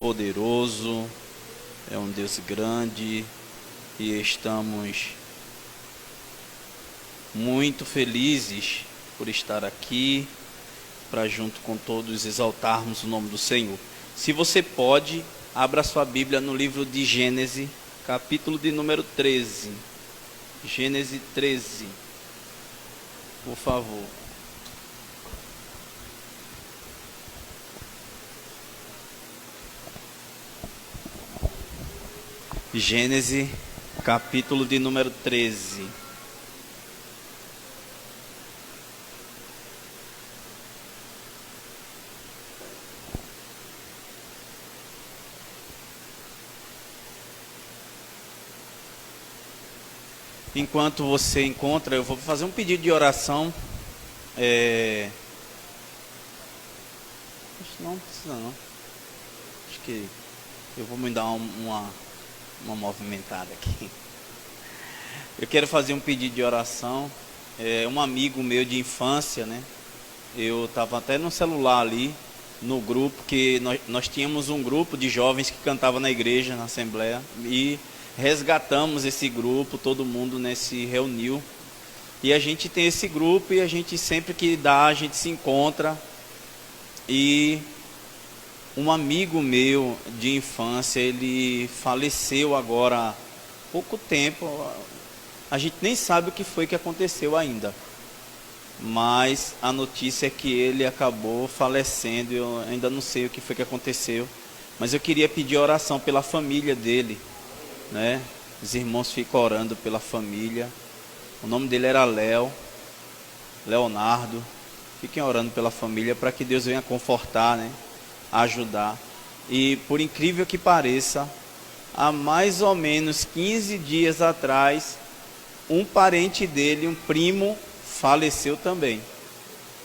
Poderoso, é um Deus grande e estamos muito felizes por estar aqui para junto com todos exaltarmos o nome do Senhor. Se você pode, abra sua Bíblia no livro de Gênesis, capítulo de número 13. Gênesis 13, por favor. Gênesis, capítulo de número 13. Enquanto você encontra, eu vou fazer um pedido de oração. Não precisa não. Acho que eu vou me dar uma movimentada aqui. Eu quero fazer um pedido de oração. Um amigo meu de infância, né? Eu estava até no celular ali, no grupo, que nós tínhamos um grupo de jovens que cantava na igreja, na assembleia, e resgatamos esse grupo, todo mundo se reuniu. E a gente tem esse grupo e a gente sempre que dá, a gente se encontra. E um amigo meu de infância, ele faleceu agora há pouco tempo. A gente nem sabe o que foi que aconteceu ainda, mas a notícia é que ele acabou falecendo. Eu ainda não sei o que foi que aconteceu, mas eu queria pedir oração pela família dele, né? Os irmãos ficam orando pela família. O nome dele era Leonardo. Fiquem orando pela família para que Deus venha confortar, né? Ajudar. E por incrível que pareça, há mais ou menos 15 dias atrás, um parente dele, um primo, faleceu também.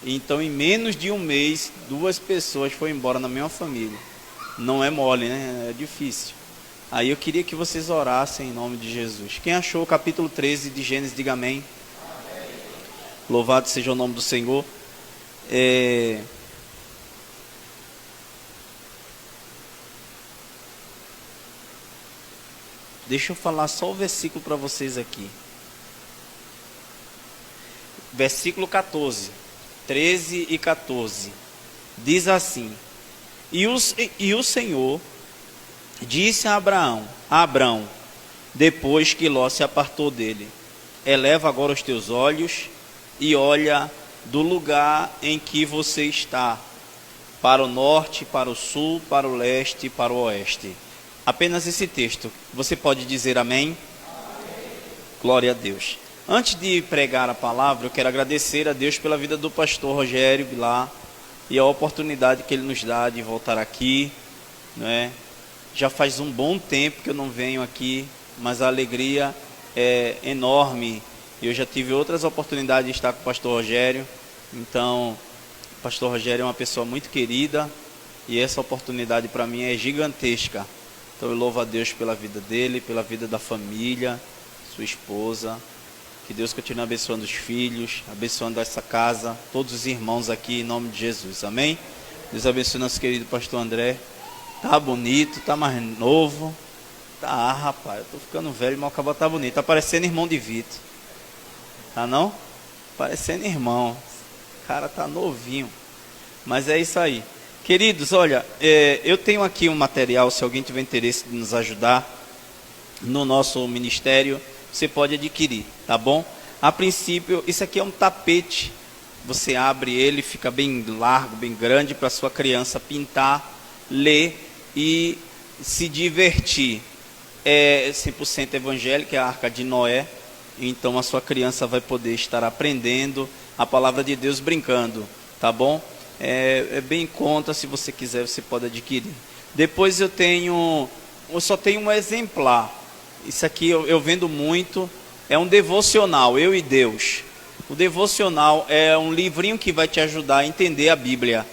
Então em menos de um mês, 2 pessoas foram embora na mesma família. Não é mole, né? É difícil. Aí eu queria que vocês orassem em nome de Jesus. Quem achou o capítulo 13 de Gênesis, diga amém. Amém. Louvado seja o nome do Senhor. Deixa eu falar só o versículo para vocês aqui. Versículo 14, 13 e 14. Diz assim: E o Senhor disse a Abrão, depois que Ló se apartou dele: Eleva agora os teus olhos e olha do lugar em que você está, para o norte, para o sul, para o leste e para o oeste. Apenas esse texto. Você pode dizer amém? Amém. Glória a Deus. Antes de pregar a palavra, eu quero agradecer a Deus pela vida do pastor Rogério Bilar e a oportunidade que ele nos dá de voltar aqui, né? Já faz um bom tempo que eu não venho aqui, mas a alegria é enorme. Eu já tive outras oportunidades de estar com o pastor Rogério. Então, o pastor Rogério é uma pessoa muito querida e essa oportunidade para mim é gigantesca. Então eu louvo a Deus pela vida dele, pela vida da família, sua esposa. Que Deus continue abençoando os filhos, abençoando essa casa, todos os irmãos aqui, em nome de Jesus. Amém? Deus abençoe nosso querido pastor André. Tá bonito, tá mais novo. Tá, rapaz, eu tô ficando velho, mas acaba tá bonito. Tá parecendo irmão de Vitor. Tá não? Parecendo irmão. O cara tá novinho. Mas é isso aí. Queridos, olha, eu tenho aqui um material, se alguém tiver interesse de nos ajudar no nosso ministério, você pode adquirir, tá bom? A princípio, isso aqui é um tapete. Você abre ele, fica bem largo, bem grande, para sua criança pintar, ler e se divertir. É 100% evangélico, é a Arca de Noé. Então a sua criança vai poder estar aprendendo a palavra de Deus brincando, tá bom? É bem em conta, se você quiser você pode adquirir. Depois eu só tenho um exemplar. Isso aqui eu vendo muito, é um devocional, Eu e Deus. O devocional é um livrinho que vai te ajudar a entender a Bíblia.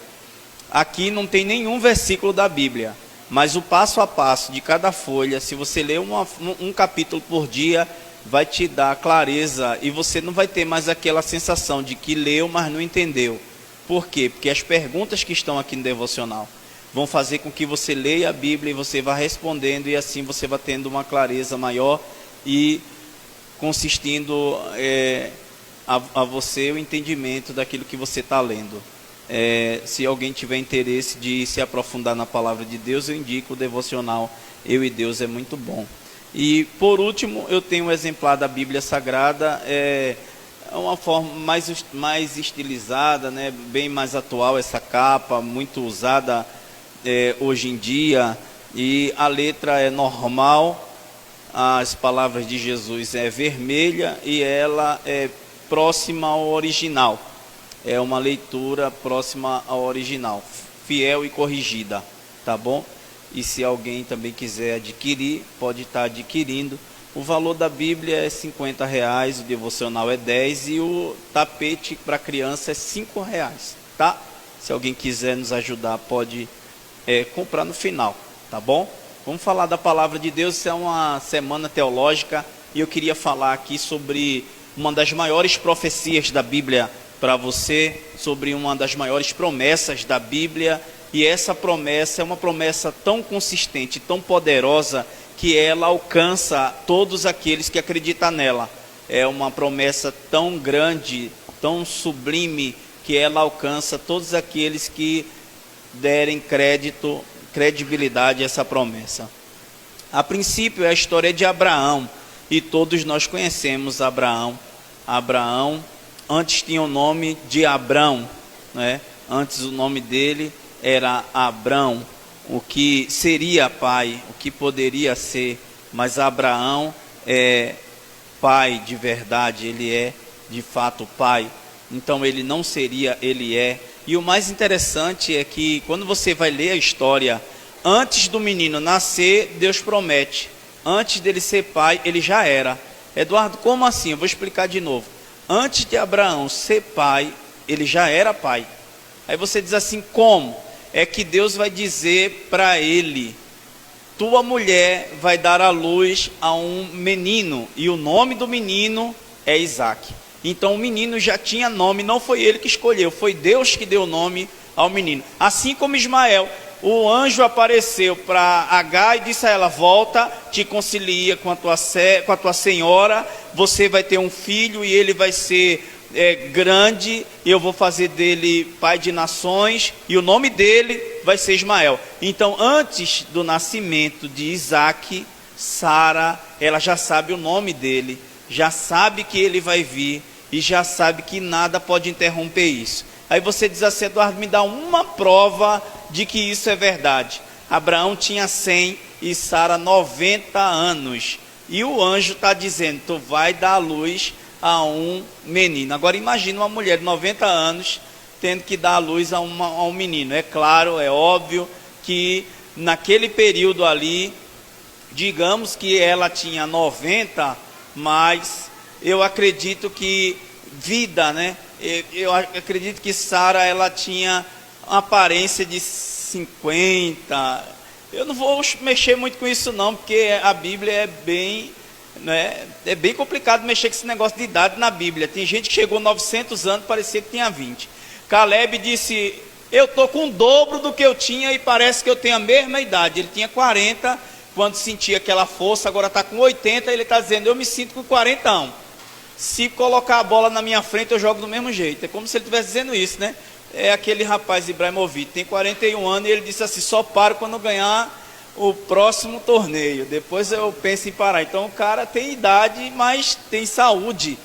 Aqui não tem nenhum versículo da Bíblia, mas o passo a passo de cada folha, se você ler um capítulo por dia, vai te dar clareza e você não vai ter mais aquela sensação de que leu, mas não entendeu. Por quê? Porque as perguntas que estão aqui no devocional vão fazer com que você leia a Bíblia e você vá respondendo, e assim você vai tendo uma clareza maior e consistindo a você o entendimento daquilo que você está lendo. Se alguém tiver interesse de se aprofundar na palavra de Deus, eu indico o devocional Eu e Deus, é muito bom. E por último, eu tenho um exemplar da Bíblia Sagrada, uma forma mais estilizada, né? Bem mais atual essa capa, muito usada hoje em dia, e a letra é normal, as palavras de Jesus é vermelha e ela é próxima ao original, é uma leitura próxima ao original, fiel e corrigida, tá bom? E se alguém também quiser adquirir, pode estar adquirindo. O valor da Bíblia é R$50, o devocional é 10 e o tapete para criança é R$5, tá? Se alguém quiser nos ajudar, pode comprar no final, tá bom? Vamos falar da palavra de Deus. Isso é uma semana teológica e eu queria falar aqui sobre uma das maiores profecias da Bíblia para você, sobre uma das maiores promessas da Bíblia. E essa promessa é uma promessa tão consistente, tão poderosa, que ela alcança todos aqueles que acreditam nela. É uma promessa tão grande, tão sublime, que ela alcança todos aqueles que derem credibilidade a essa promessa. A princípio é a história de Abraão, e todos nós conhecemos Abraão. Abraão antes tinha o nome de Abrão, né? Antes o nome dele era Abrão, o que seria pai, o que poderia ser, mas Abraão é pai de verdade, ele é de fato pai, então ele não seria, ele é. E o mais interessante é que quando você vai ler a história, antes do menino nascer, Deus promete, antes dele ser pai, ele já era. Eduardo, como assim? Eu vou explicar de novo. Antes de Abraão ser pai, ele já era pai. Aí você diz assim, como? É que Deus vai dizer para ele, tua mulher vai dar à luz a um menino, e o nome do menino é Isaac. Então o menino já tinha nome, não foi ele que escolheu, foi Deus que deu o nome ao menino. Assim como Ismael, o anjo apareceu para Agar e disse a ela, volta, te concilia com a tua senhora, você vai ter um filho e ele vai ser grande, e eu vou fazer dele pai de nações, e o nome dele vai ser Ismael. Então antes do nascimento de Isaac, Sara, ela já sabe o nome dele, já sabe que ele vai vir, e já sabe que nada pode interromper isso. Aí você diz assim, Eduardo, me dá uma prova de que isso é verdade. Abraão tinha 100 e Sara 90 anos, e o anjo está dizendo, tu vai dar à luz a um menino. Agora imagina uma mulher de 90 anos tendo que dar à luz a um menino. É claro, é óbvio que naquele período ali, digamos que ela tinha 90, mas eu acredito que vida, né? Eu acredito que Sara, ela tinha uma aparência de 50. Eu não vou mexer muito com isso não, porque a Bíblia é bem... É bem complicado mexer com esse negócio de idade na Bíblia. Tem gente que chegou 900 anos, parecia que tinha 20. Caleb disse, eu estou com o dobro do que eu tinha e parece que eu tenho a mesma idade. Ele tinha 40 quando sentia aquela força, agora está com 80, ele está dizendo, eu me sinto com 40 anos. Se colocar a bola na minha frente, eu jogo do mesmo jeito. É como se ele estivesse dizendo isso, né? É aquele rapaz Ibrahimovic, tem 41 anos, e ele disse assim, só paro quando ganhar o próximo torneio, depois eu penso em parar. Então o cara tem idade, mas tem saúde.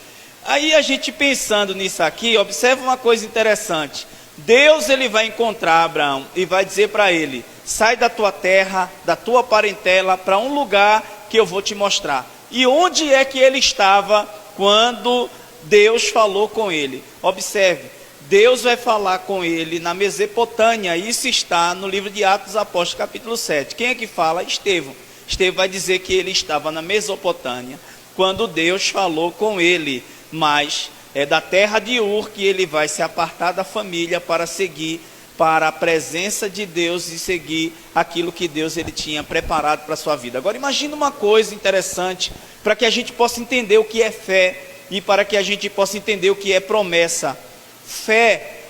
Aí a gente pensando nisso aqui, observa uma coisa interessante. Deus, ele vai encontrar Abraão e vai dizer para ele, sai da tua terra, da tua parentela, para um lugar que eu vou te mostrar. E onde é que ele estava quando Deus falou com ele? Observe, Deus vai falar com ele na Mesopotâmia. Isso está no livro de Atos dos Apóstolos, capítulo 7. Quem é que fala? Estevão. Estevão vai dizer que ele estava na Mesopotâmia quando Deus falou com ele. Mas é da terra de Ur que ele vai se apartar da família para seguir para a presença de Deus e seguir aquilo que Deus ele tinha preparado para a sua vida. Agora imagina uma coisa interessante, para que a gente possa entender o que é fé e para que a gente possa entender o que é promessa. Fé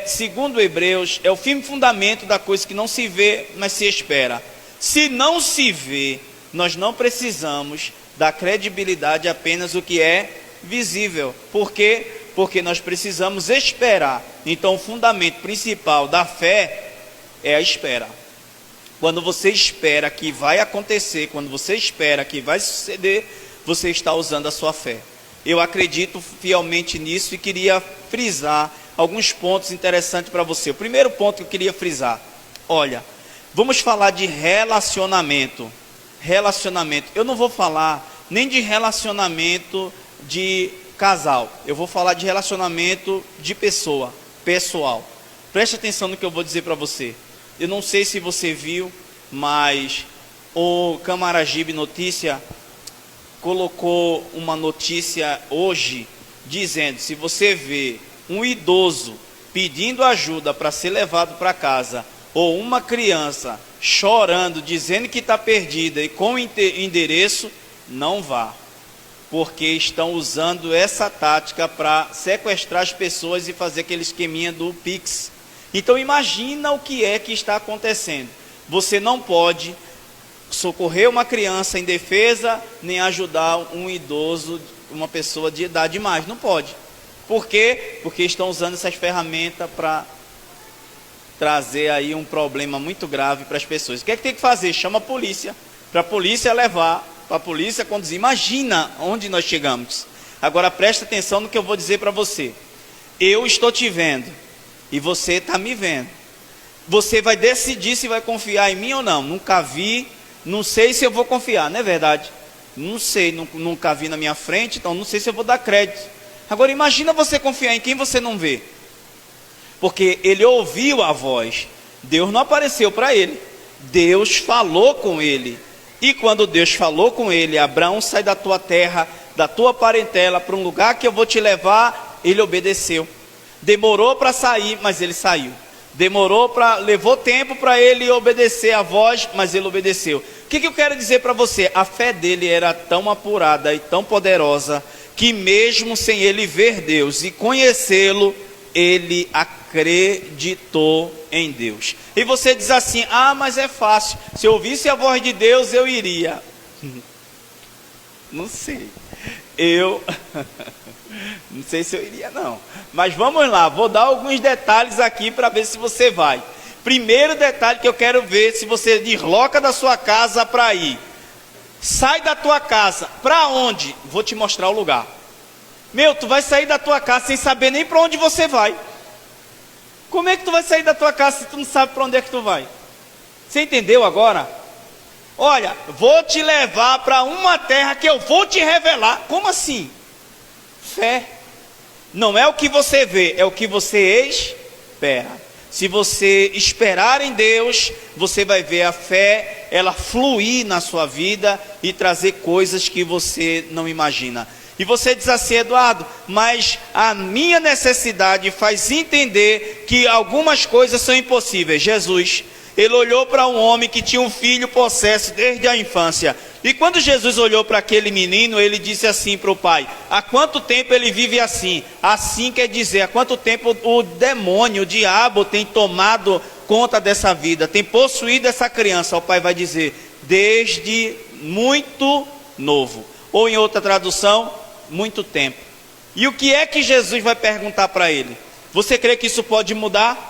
segundo Hebreus, é o firme fundamento da coisa que não se vê, mas se espera. Se não se vê, nós não precisamos dar credibilidade apenas o que é visível. Por quê? Porque nós precisamos esperar. Então o fundamento principal da fé é a espera. Quando você espera que vai acontecer, quando você espera que vai suceder, você está usando a sua fé. Eu acredito fielmente nisso e queria frisar alguns pontos interessantes para você. O primeiro ponto que eu queria frisar, olha, vamos falar de relacionamento. Relacionamento. Eu não vou falar nem de relacionamento de casal. Eu vou falar de relacionamento de pessoa, pessoal. Preste atenção no que eu vou dizer para você. Eu não sei se você viu, mas o Camaragibe Notícia colocou uma notícia hoje dizendo: se você vê um idoso pedindo ajuda para ser levado para casa, ou uma criança chorando, dizendo que está perdida e com endereço, não vá, porque estão usando essa tática para sequestrar as pessoas e fazer aquele esqueminha do Pix. Então imagina o que é que está acontecendo. Você não pode socorrer uma criança indefesa, nem ajudar um idoso, uma pessoa de idade mais. Não pode. Por quê? Porque estão usando essas ferramentas para trazer aí um problema muito grave para as pessoas. O que é que tem que fazer? Chama a polícia, para a polícia levar, para a polícia conduzir. Imagina onde nós chegamos. Agora presta atenção no que eu vou dizer para você. Eu estou te vendo e você está me vendo. Você vai decidir se vai confiar em mim ou não. Nunca vi, não sei se eu vou confiar, não é verdade? Não sei, nunca vi na minha frente, então não sei se eu vou dar crédito. Agora imagina você confiar em quem você não vê. Porque ele ouviu a voz. Deus não apareceu para ele. Deus falou com ele. E quando Deus falou com ele: Abraão, sai da tua terra, da tua parentela, para um lugar que eu vou te levar, ele obedeceu. Demorou para sair, mas ele saiu. Levou tempo para ele obedecer a voz, mas ele obedeceu. O que eu quero dizer para você? A fé dele era tão apurada e tão poderosa, que mesmo sem ele ver Deus e conhecê-lo, ele acreditou em Deus. E você diz assim: ah, mas é fácil, se eu ouvisse a voz de Deus eu iria. Não sei, não sei se eu iria não, mas vamos lá, vou dar alguns detalhes aqui para ver se você vai. Primeiro detalhe que eu quero ver se você desloca da sua casa para ir. Sai da tua casa, para onde? Vou te mostrar o lugar. Tu vai sair da tua casa sem saber nem para onde você vai. Como é que tu vai sair da tua casa se tu não sabe para onde é que tu vai? Você entendeu agora? Olha, vou te levar para uma terra que eu vou te revelar. Como assim? Fé. Não é o que você vê, é o que você espera. Se você esperar em Deus, você vai ver a fé, ela fluir na sua vida e trazer coisas que você não imagina. E você diz assim: Eduardo, mas a minha necessidade faz entender que algumas coisas são impossíveis. Jesus, ele olhou para um homem que tinha um filho possesso desde a infância. E quando Jesus olhou para aquele menino, ele disse assim para o pai: há quanto tempo ele vive assim? Assim quer dizer, há quanto tempo o demônio, o diabo tem tomado conta dessa vida, tem possuído essa criança? O pai vai dizer: desde muito novo. Ou em outra tradução, muito tempo. E o que é que Jesus vai perguntar para ele? Você crê que isso pode mudar?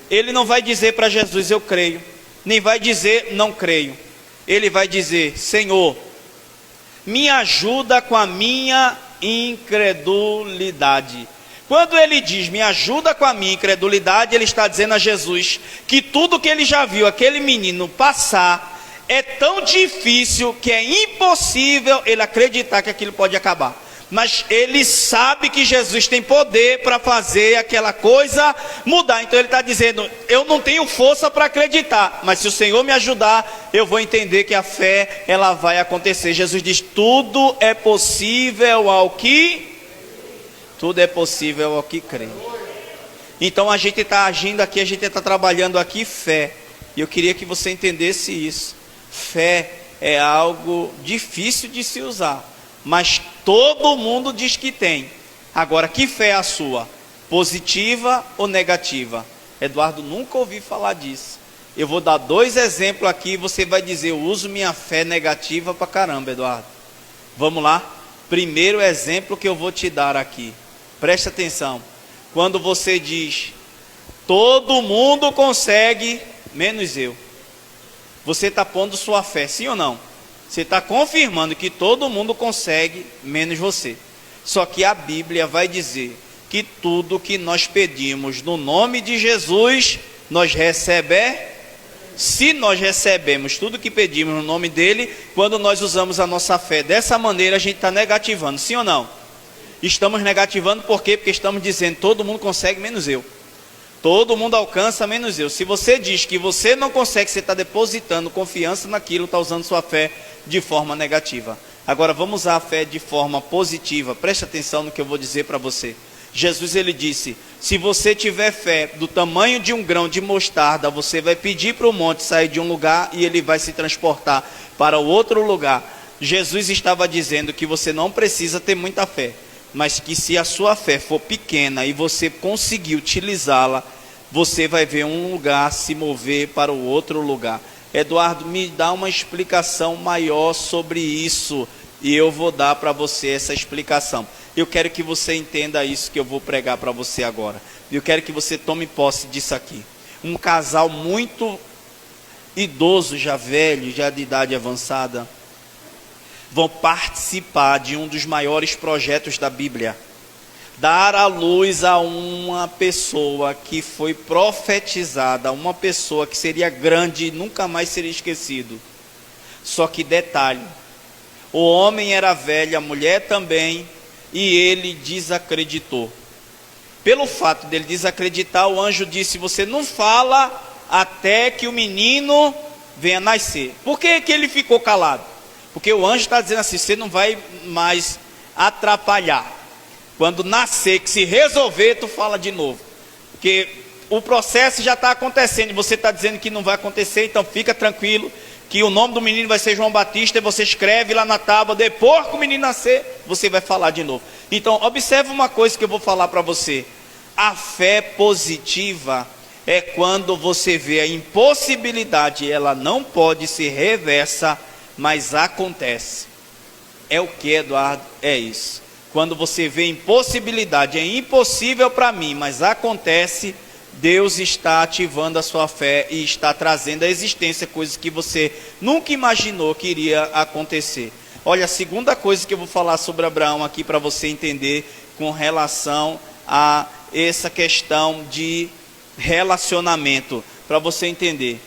Ele não vai dizer para Jesus: eu creio, nem vai dizer não creio. Ele vai dizer: Senhor, me ajuda com a minha incredulidade. Quando ele diz me ajuda com a minha incredulidade, ele está dizendo a Jesus que tudo que ele já viu aquele menino passar é tão difícil que é impossível ele acreditar que aquilo pode acabar. Mas ele sabe que Jesus tem poder para fazer aquela coisa mudar. Então ele está dizendo: eu não tenho força para acreditar, mas se o Senhor me ajudar, eu vou entender que a fé, ela vai acontecer. Jesus diz: tudo é possível ao que crê. Então a gente está agindo aqui, a gente está trabalhando aqui fé. E eu queria que você entendesse isso. Fé é algo difícil de se usar, mas todo mundo diz que tem. Agora, que fé é a sua? Positiva ou negativa? Eduardo, nunca ouvi falar disso. Eu vou dar 2 exemplos aqui e você vai dizer, eu uso minha fé negativa pra caramba, Eduardo. Vamos lá? Primeiro exemplo que eu vou te dar aqui. Preste atenção. Quando você diz, todo mundo consegue, menos eu. Você está pondo sua fé, sim ou não? Você está confirmando que todo mundo consegue, menos você. Só que a Bíblia vai dizer que tudo que nós pedimos no nome de Jesus, nós recebemos. Se nós recebemos tudo que pedimos no nome dele, quando nós usamos a nossa fé dessa maneira, a gente está negativando, sim ou não? Estamos negativando por quê? Porque estamos dizendo, todo mundo consegue, menos eu. Todo mundo alcança, menos eu. Se você diz que você não consegue, você está depositando confiança naquilo, está usando sua fé de forma negativa. Agora vamos usar a fé de forma positiva. Preste atenção no que eu vou dizer para você. Jesus, ele disse, se você tiver fé do tamanho de um grão de mostarda, você vai pedir para o monte sair de um lugar e ele vai se transportar para o outro lugar. Jesus estava dizendo que você não precisa ter muita fé, mas que se a sua fé for pequena e você conseguir utilizá-la, você vai ver um lugar se mover para o outro lugar. Eduardo, me dá uma explicação maior sobre isso, e eu vou dar para você essa explicação. Eu quero que você entenda isso que eu vou pregar para você agora. Eu quero que você tome posse disso aqui. Um casal muito idoso, já velho, já de idade avançada, vão participar de um dos maiores projetos da Bíblia. Dar à luz a uma pessoa que foi profetizada, uma pessoa que seria grande e nunca mais seria esquecido. Só que detalhe, o homem era velho, a mulher também, e ele desacreditou. Pelo fato dele desacreditar, o anjo disse, você não fala até que o menino venha nascer. Por que ele ficou calado? Porque o anjo está dizendo assim, você não vai mais atrapalhar. Quando nascer, que se resolver, tu fala de novo. Porque o processo já está acontecendo, e você está dizendo que não vai acontecer, então fica tranquilo, que o nome do menino vai ser João Batista, e você escreve lá na tábua, depois que o menino nascer, você vai falar de novo. Então, observe uma coisa que eu vou falar para você. A fé positiva é quando você vê a impossibilidade, ela não pode ser reversa, mas acontece. É o que, Eduardo? É isso. Quando você vê impossibilidade, é impossível para mim, mas acontece, Deus está ativando a sua fé e está trazendo à existência coisas que você nunca imaginou que iria acontecer. Olha, a segunda coisa que eu vou falar sobre Abraão aqui para você entender com relação a essa questão de relacionamento, para você entender.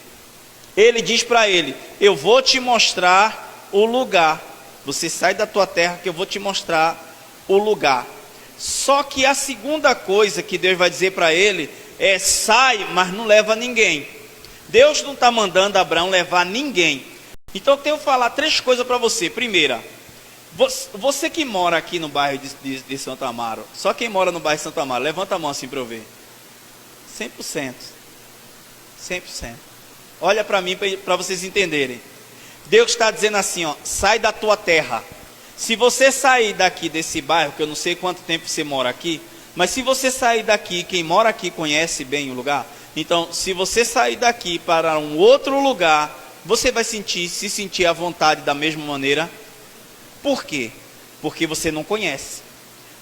Ele diz para ele, eu vou te mostrar o lugar. Você sai da tua terra que eu vou te mostrar o lugar. Só que a segunda coisa que Deus vai dizer para ele é, sai, mas não leva ninguém. Deus não está mandando Abraão levar ninguém. Então eu tenho que falar 3 coisas para você. Primeira, você que mora aqui no bairro de Santo Amaro, só quem mora no bairro de Santo Amaro, levanta a mão assim para eu ver. 100%. 100%. Olha para mim, para vocês entenderem. Deus está dizendo assim, ó, sai da tua terra. Se você sair daqui desse bairro, que eu não sei quanto tempo você mora aqui, mas se você sair daqui, quem mora aqui conhece bem o lugar, então se você sair daqui para um outro lugar, você vai se sentir à vontade da mesma maneira. Por quê? Porque você não conhece.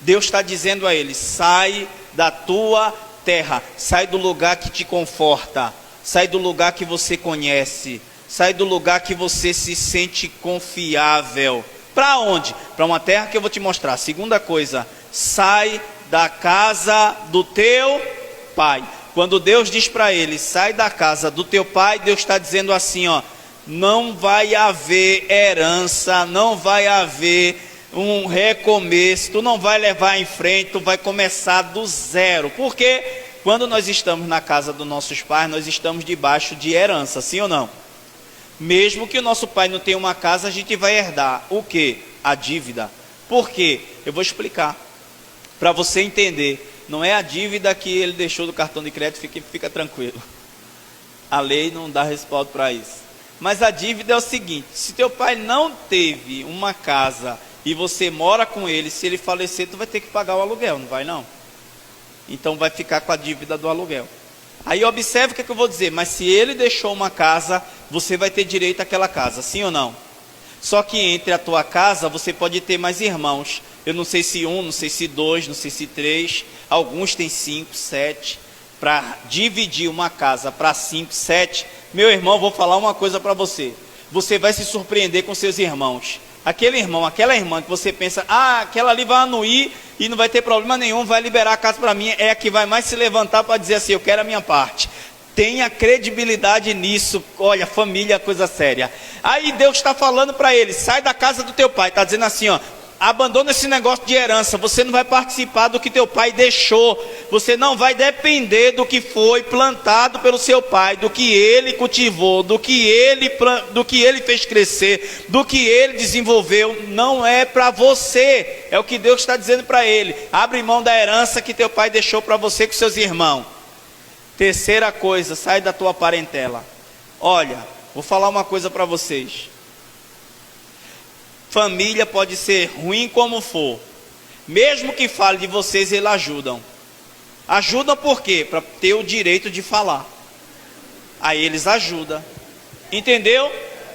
Deus está dizendo a ele, sai da tua terra, sai do lugar que te conforta, sai do lugar que você conhece, sai do lugar que você se sente confiável. Para onde? Para uma terra que eu vou te mostrar. Segunda coisa, sai da casa do teu pai. Quando Deus diz para ele, sai da casa do teu pai, Deus está dizendo assim, ó, não vai haver herança, não vai haver um recomeço, tu não vai levar em frente, tu vai começar do zero. Porque quando nós estamos na casa dos nossos pais, nós estamos debaixo de herança, sim ou não? Mesmo que o nosso pai não tenha uma casa, a gente vai herdar o quê? A dívida. Por quê? Eu vou explicar. Para você entender, não é a dívida que ele deixou do cartão de crédito, fica tranquilo. A lei não dá respaldo para isso. Mas a dívida é o seguinte, se teu pai não teve uma casa e você mora com ele, se ele falecer, tu vai ter que pagar o aluguel, não vai não? Então vai ficar com a dívida do aluguel. Aí observe o que eu vou dizer. Mas se ele deixou uma casa, você vai ter direito àquela casa, sim ou não? Só que entre a tua casa, você pode ter mais irmãos. Eu não sei se 1, não sei se 2, não sei se 3. Alguns têm 5, 7. Para dividir uma casa para 5, 7. Meu irmão, vou falar uma coisa para você. Você vai se surpreender com seus irmãos. Aquele irmão, aquela irmã que você pensa, aquela ali vai anuir e não vai ter problema nenhum, vai liberar a casa para mim, é a que vai mais se levantar para dizer assim, eu quero a minha parte. Tenha credibilidade nisso. Olha, família é coisa séria. Aí Deus está falando para ele, sai da casa do teu pai, está dizendo assim, ó, abandona esse negócio de herança, você não vai participar do que teu pai deixou, você não vai depender do que foi plantado pelo seu pai, do que ele cultivou, do que ele fez crescer, do que ele desenvolveu, não é para você, é o que Deus está dizendo para ele, abre mão da herança que teu pai deixou para você com seus irmãos. Terceira coisa, sai da tua parentela. Olha, vou falar uma coisa para vocês. Família pode ser ruim como for, mesmo que fale de vocês, eles ajudam. Ajudam por quê? Para ter o direito de falar. Aí eles ajudam. Entendeu?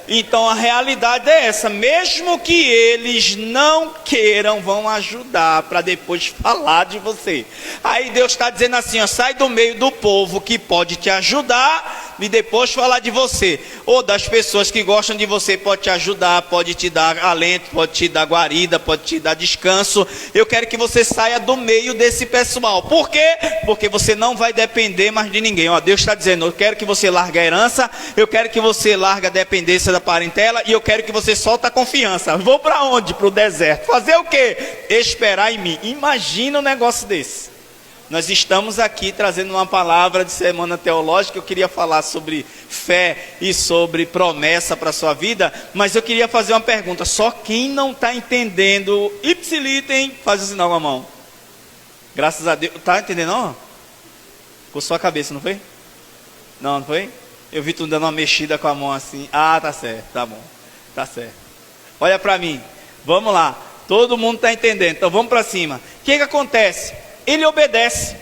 Então a realidade é essa. Mesmo que eles não queiram, vão ajudar para depois falar de você. Aí Deus está dizendo assim, ó, sai do meio do povo que pode te ajudar e depois falar de você. Ou das pessoas que gostam de você, pode te ajudar, pode te dar alento, pode te dar guarida, pode te dar descanso. Eu quero que você saia do meio desse pessoal. Por quê? Porque você não vai depender mais de ninguém. Ó, Deus está dizendo, eu quero que você largue a herança, eu quero que você largue a dependência da parentela e eu quero que você solte a confiança. Vou para onde? Para o deserto. Fazer o quê? Esperar em mim. Imagina um negócio desse. Nós estamos aqui trazendo uma palavra de semana teológica. Eu queria falar sobre fé e sobre promessa para a sua vida, mas eu queria fazer uma pergunta. Só quem não está entendendo, ipsilitem, faz o sinal com a mão. Graças a Deus. Está entendendo não? Com sua cabeça, não foi? Não foi? Eu vi tu dando uma mexida com a mão assim. Ah, tá certo, tá bom. Tá certo. Olha para mim. Vamos lá. Todo mundo está entendendo. Então vamos para cima. O que acontece? Ele obedece.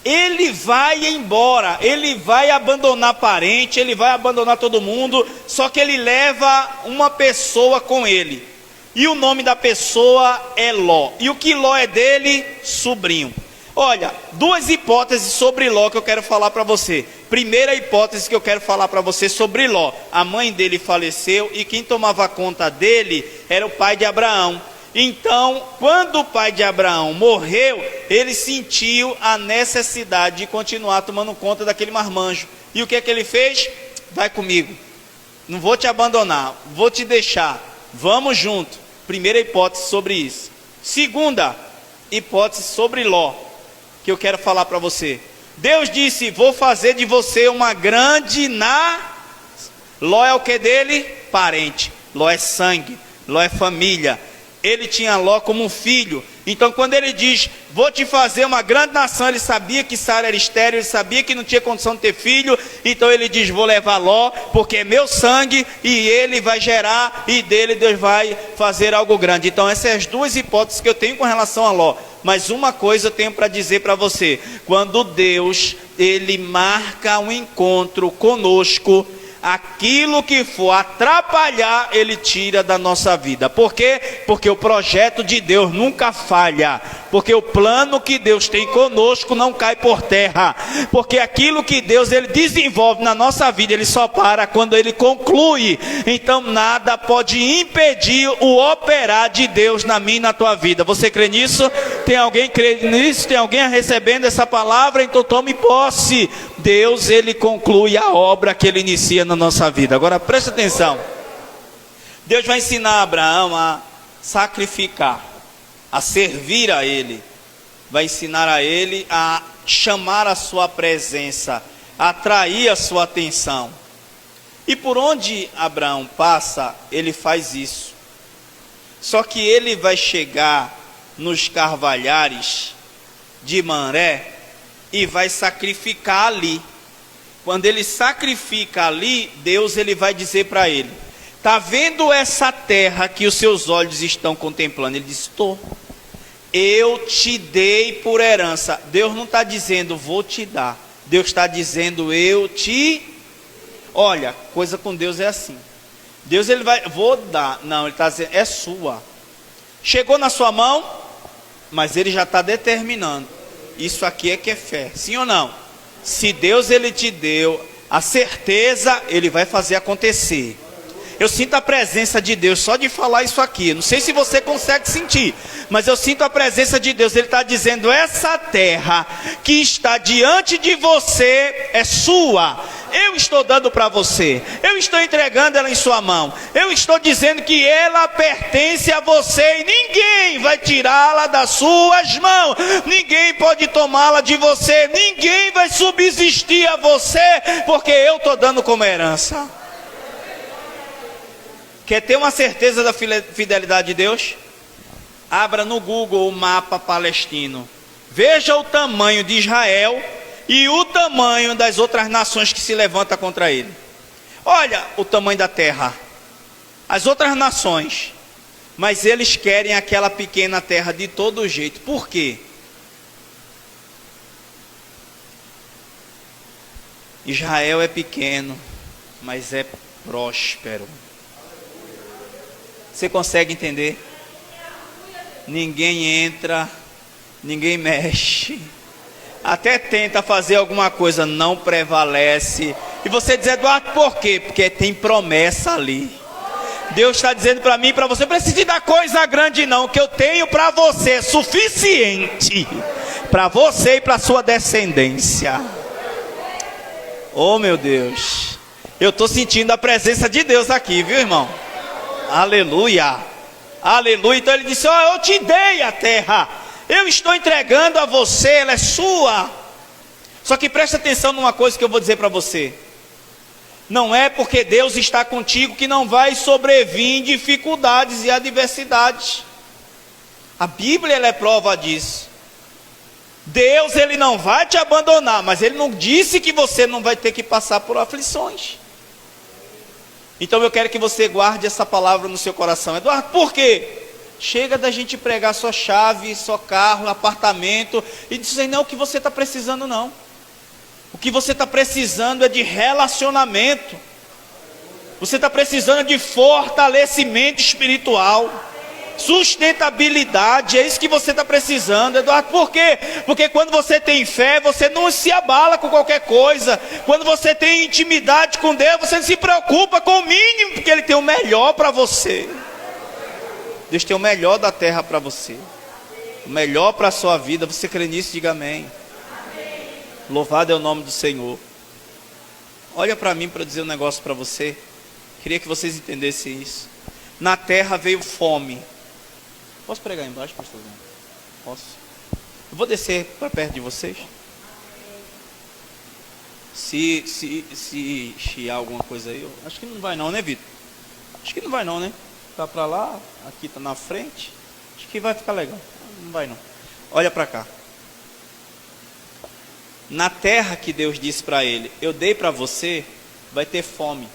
Ele vai embora. Ele vai abandonar parente. Ele vai abandonar todo mundo. Só que ele leva uma pessoa com ele. E o nome da pessoa é Ló. E o que Ló é dele? Sobrinho. Olha, duas hipóteses sobre Ló que eu quero falar para você. Primeira hipótese que eu quero falar para você sobre Ló. A mãe dele faleceu e quem tomava conta dele era o pai de Abraão. Então, quando o pai de Abraão morreu, ele sentiu a necessidade de continuar tomando conta daquele marmanjo. E o que é que ele fez? Vai comigo. Não vou te abandonar, vou te deixar. Vamos junto. Primeira hipótese sobre isso. Segunda hipótese sobre Ló, que eu quero falar para você. Deus disse, vou fazer de você uma grande Ló é o que dele? Parente. Ló é sangue. Ló é família. Ele tinha Ló como um filho. Então quando ele diz, vou te fazer uma grande nação, ele sabia que Sara era estéril, ele sabia que não tinha condição de ter filho. Então ele diz, vou levar Ló, porque é meu sangue, e ele vai gerar, e dele Deus vai fazer algo grande. Então essas são as duas hipóteses que eu tenho com relação a Ló. Mas uma coisa eu tenho para dizer para você. Quando Deus, ele marca um encontro conosco, aquilo que for atrapalhar, ele tira da nossa vida. Por quê? Porque o projeto de Deus nunca falha. Porque o plano que Deus tem conosco não cai por terra. Porque aquilo que Deus ele desenvolve na nossa vida, ele só para quando ele conclui. Então nada pode impedir o operar de Deus na minha e na tua vida. Você crê nisso? Tem alguém crê nisso? Tem alguém recebendo essa palavra? Então tome posse. Deus ele conclui a obra que ele inicia na nossa vida. Agora preste atenção. Deus vai ensinar Abraão a sacrificar, a servir a ele. Vai ensinar a ele a chamar a sua presença, a atrair a sua atenção. E por onde Abraão passa, ele faz isso. Só que ele vai chegar nos carvalhares de Mamré e vai sacrificar ali. Quando ele sacrifica ali, Deus ele vai dizer para ele, está vendo essa terra que os seus olhos estão contemplando? Ele diz, estou. Eu te dei por herança. Deus não está dizendo vou te dar. Deus está dizendo eu te... Olha, coisa com Deus é assim. Deus ele vai, vou dar. Não, ele está dizendo, é sua. Chegou na sua mão, mas ele já está determinando. Isso aqui é que é fé, sim ou não? Se Deus ele te deu a certeza, ele vai fazer acontecer. Eu sinto a presença de Deus só de falar isso aqui. Não sei se você consegue sentir, mas eu sinto a presença de Deus. Ele está dizendo, essa terra que está diante de você é sua. Eu estou dando para você. Eu estou entregando ela em sua mão. Eu estou dizendo que ela pertence a você. E ninguém vai tirá-la das suas mãos. Ninguém pode tomá-la de você. Ninguém vai subsistir a você, porque eu estou dando como herança. Quer ter uma certeza da fidelidade de Deus? Abra no Google o mapa palestino. Veja o tamanho de Israel e o tamanho das outras nações que se levantam contra ele. Olha o tamanho da terra. As outras nações. Mas eles querem aquela pequena terra de todo jeito. Por quê? Israel é pequeno, mas é próspero. Você consegue entender? Ninguém entra, ninguém mexe. Até tenta fazer alguma coisa, não prevalece. E você diz, Eduardo, por quê? Porque tem promessa ali. Deus está dizendo para mim e para você, não precisa dar coisa grande não. O que eu tenho para você é suficiente. Para você e para sua descendência. Oh meu Deus. Eu estou sentindo a presença de Deus aqui, viu irmão? Aleluia, aleluia. Então ele disse, eu te dei a terra, eu estou entregando a você, ela é sua. Só que preste atenção numa coisa que eu vou dizer para você. Não é porque Deus está contigo que não vai sobrevir dificuldades e adversidades. A Bíblia ela é prova disso. Deus ele não vai te abandonar, mas ele não disse que você não vai ter que passar por aflições. Então eu quero que você guarde essa palavra no seu coração. Eduardo, por quê? Chega da gente pregar sua chave, seu carro, apartamento, e dizer, não, o que você está precisando não. O que você está precisando é de relacionamento. Você está precisando de fortalecimento espiritual. Sustentabilidade, é isso que você está precisando, Eduardo. Por quê? Porque quando você tem fé, você não se abala com qualquer coisa. Quando você tem intimidade com Deus, você não se preocupa com o mínimo, porque Ele tem o melhor para você. Deus tem o melhor da terra para você, o melhor para a sua vida. Você crê nisso? Diga amém. Louvado é o nome do Senhor. Olha para mim para dizer um negócio para você. Queria que vocês entendessem isso. Na terra veio fome. Posso pregar embaixo, pastorzinho? Posso? Eu vou descer para perto de vocês. Se chiar alguma coisa aí, eu acho que não vai não, né, Vitor? Acho que não vai não, né? Tá para lá, aqui tá na frente. Acho que vai ficar legal. Não vai não. Olha para cá. Na terra que Deus disse para ele, eu dei para você, vai ter fome.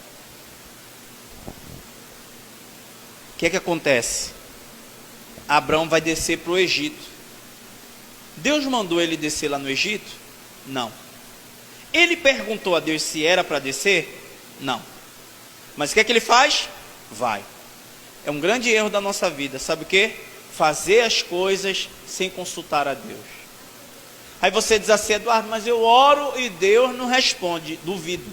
O que é que acontece? Abraão vai descer para o Egito. Deus mandou ele descer lá no Egito? Não. Ele perguntou a Deus se era para descer? Não. Mas o que é que ele faz? Vai. É um grande erro da nossa vida. Sabe o que? Fazer as coisas sem consultar a Deus. Aí você diz assim, Eduardo, mas eu oro e Deus não responde. Duvido.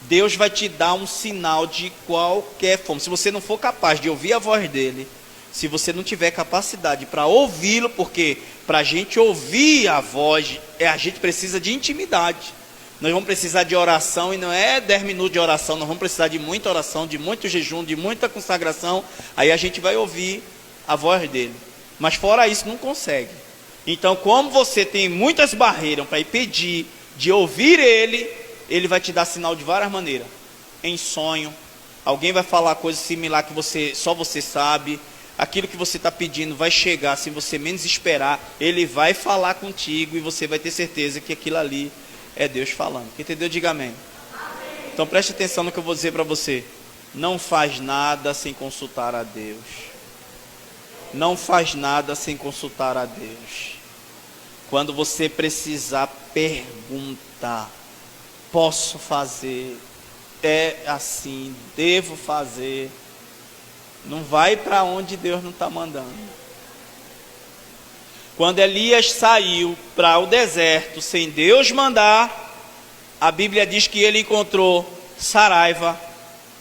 Deus vai te dar um sinal de qualquer forma. Se você não for capaz de ouvir a voz dele, se você não tiver capacidade para ouvi-lo, porque para a gente ouvir a voz, a gente precisa de intimidade. Nós vamos precisar de oração, e não é 10 minutos de oração, nós vamos precisar de muita oração, de muito jejum, de muita consagração. Aí a gente vai ouvir a voz dele. Mas fora isso, não consegue. Então, como você tem muitas barreiras para impedir de ouvir ele, ele vai te dar sinal de várias maneiras. Em sonho, alguém vai falar coisa similar que só você sabe. Aquilo que você está pedindo vai chegar, se você menos esperar, ele vai falar contigo e você vai ter certeza que aquilo ali é Deus falando. Quem entendeu, diga amém. Amém. Então preste atenção no que eu vou dizer para você. Não faz nada sem consultar a Deus. não faz nada sem consultar a Deus. Quando você precisar, pergunta: posso fazer? É assim, devo fazer? Não vai para onde Deus não está mandando. Quando Elias saiu para o deserto sem Deus mandar, a Bíblia diz que ele encontrou saraiva,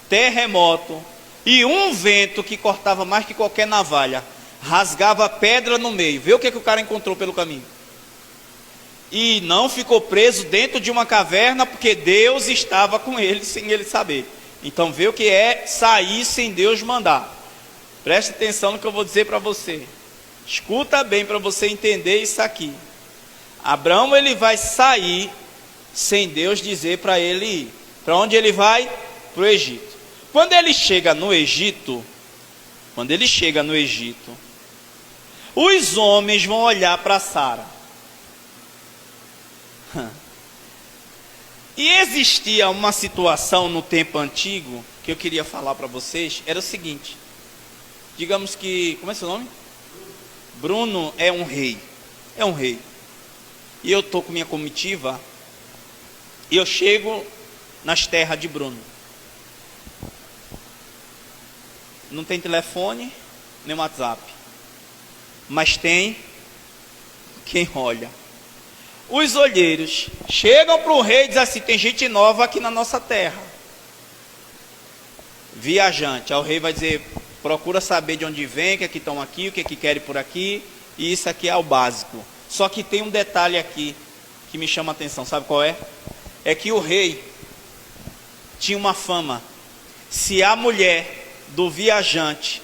terremoto e um vento que cortava mais que qualquer navalha, rasgava pedra no meio. Vê o que o cara encontrou pelo caminho. E não ficou preso dentro de uma caverna, porque Deus estava com ele sem ele saber. Então vê o que é sair sem Deus mandar. Preste atenção no que eu vou dizer para você. Escuta bem para você entender isso aqui. Abraão, ele vai sair sem Deus dizer para ele ir. Para onde ele vai? Para o Egito. Quando ele chega no Egito, os homens vão olhar para Sara. E existia uma situação no tempo antigo que eu queria falar para vocês. Era o seguinte: digamos que, como é seu nome? Bruno é um rei. E eu estou com minha comitiva e eu chego nas terras de Bruno. Não tem telefone nem WhatsApp, mas tem quem olha. Os olheiros chegam para o rei e dizem assim: tem gente nova aqui na nossa terra, viajante. Aí o rei vai dizer: procura saber de onde vem, o que é que estão aqui, o que é que querem por aqui. E isso aqui é o básico. Só que tem um detalhe aqui que me chama a atenção. Sabe qual é? É que o rei tinha uma fama: se a mulher do viajante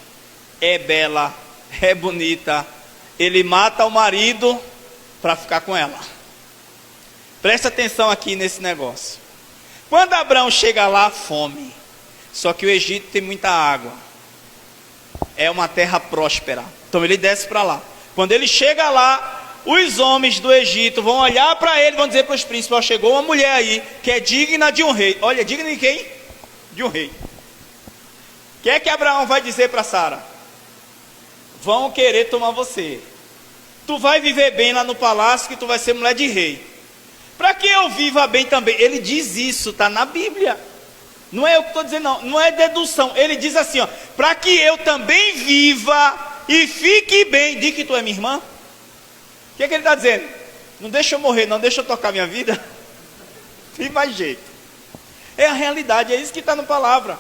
é bela, é bonita, ele mata o marido para ficar com ela. Presta atenção aqui nesse negócio. Quando Abraão chega lá, fome. Só que o Egito tem muita água. É uma terra próspera. Então ele desce para lá. Quando ele chega lá, os homens do Egito vão olhar para ele, vão dizer para os príncipes: ó, chegou uma mulher aí que é digna de um rei. Olha, digna de quem? De um rei. O que é que Abraão vai dizer para Sara? Vão querer tomar você. Tu vai viver bem lá no palácio, que tu vai ser mulher de rei. Para que eu viva bem também. Ele diz isso, está na Bíblia. Não é eu que estou dizendo, não é dedução. Ele diz assim, ó: para que eu também viva e fique bem. Diz que tu é minha irmã. O que é que ele está dizendo? Não deixa eu morrer, não deixa eu tocar minha vida. Tem mais jeito. É a realidade, é isso que está na palavra.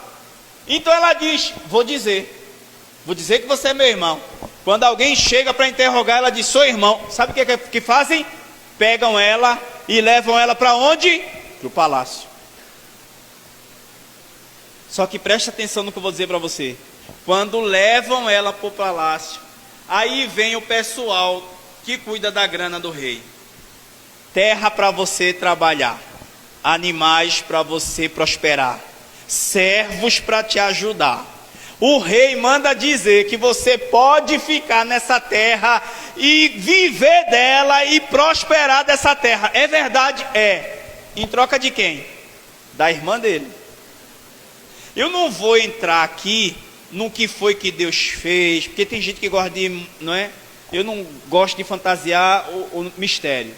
Então ela diz: vou dizer que você é meu irmão. Quando alguém chega para interrogar, ela diz: sou irmão. Sabe o que fazem? Pegam ela e levam ela para onde? Para o palácio. Só que preste atenção no que eu vou dizer para você. Quando levam ela para o palácio, aí vem o pessoal que cuida da grana do rei. Terra para você trabalhar, animais para você prosperar, servos para te ajudar. O rei manda dizer que você pode ficar nessa terra e viver dela e prosperar dessa terra. É verdade? É. Em troca de quem? Da irmã dele. Eu não vou entrar aqui no que foi que Deus fez, porque tem gente que gosta de, não é? Eu não gosto de fantasiar o mistério.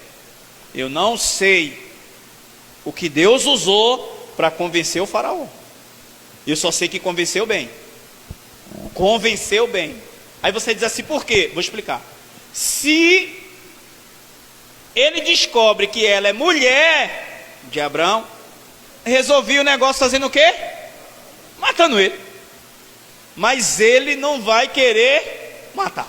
Eu não sei o que Deus usou para convencer o faraó. Eu só sei que convenceu bem. Convenceu bem. Aí você diz assim: por quê? Vou explicar. Se ele descobre que ela é mulher de Abraão, resolvi o negócio fazendo o quê? Matando ele. Mas ele não vai querer matar.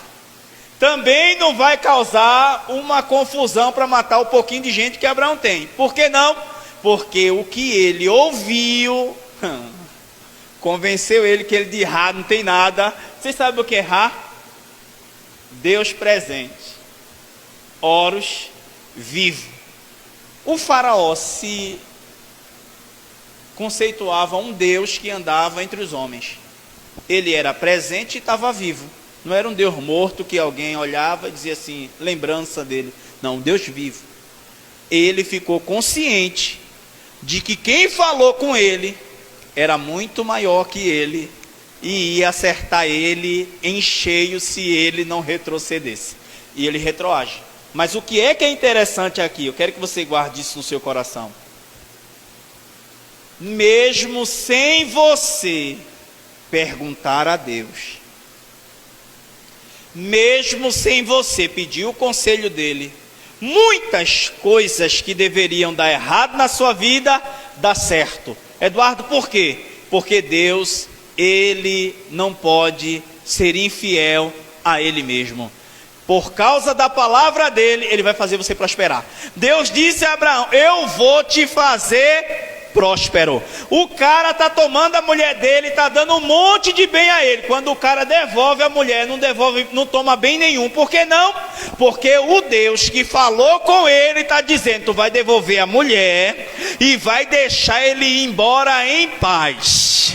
Também não vai causar uma confusão para matar o pouquinho de gente que Abraão tem. Por que não? Porque o que ele ouviu convenceu ele que ele de Ra não tem nada. Vocês sabem o que é Ra? Deus presente. Horus vivo. O faraó se conceituava um Deus que andava entre os homens. Ele era presente e estava vivo. Não era um Deus morto que alguém olhava e dizia assim, lembrança dele. Não, um Deus vivo. Ele ficou consciente de que quem falou com ele era muito maior que ele e ia acertar ele em cheio se ele não retrocedesse. E ele retroage. Mas o que é interessante aqui? Eu quero que você guarde isso no seu coração. Mesmo sem você perguntar a Deus, mesmo sem você pedir o conselho dele, muitas coisas que deveriam dar errado na sua vida, dá certo. Eduardo, por quê? Porque Deus, ele não pode ser infiel a ele mesmo. Por causa da palavra dele, ele vai fazer você prosperar. Deus disse a Abraão: eu vou te fazer próspero. O cara está tomando a mulher dele, está dando um monte de bem a ele. Quando o cara devolve a mulher, não devolve, não toma bem nenhum. Por que não? Porque o Deus que falou com ele está dizendo: tu vai devolver a mulher e vai deixar ele ir embora em paz.